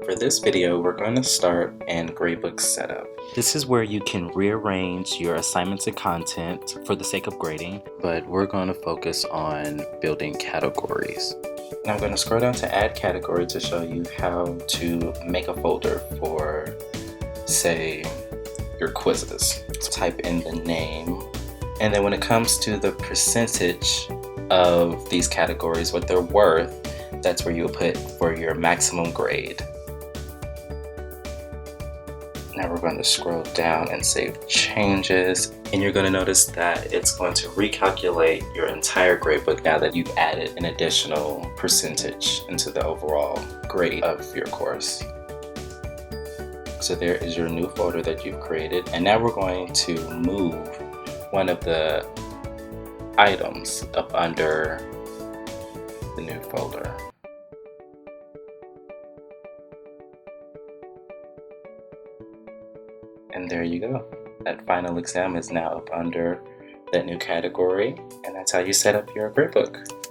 For this video, we're going to start in Gradebook Setup. This is where you can rearrange your assignments and content for the sake of grading, but we're going to focus on building categories. Now I'm going to scroll down to Add Category to show you how to make a folder for, say, your quizzes. Type in the name, and then when it comes to the percentage of these categories, what they're worth, that's where you'll put for your maximum grade. Now we're going to scroll down and save changes, and you're going to notice that it's going to recalculate your entire gradebook now that you've added an additional percentage into the overall grade of your course. So there is your new folder that you've created, and now we're going to move one of the items up under the new folder. And there you go. That final exam is now up under that new category, and that's how you set up your gradebook.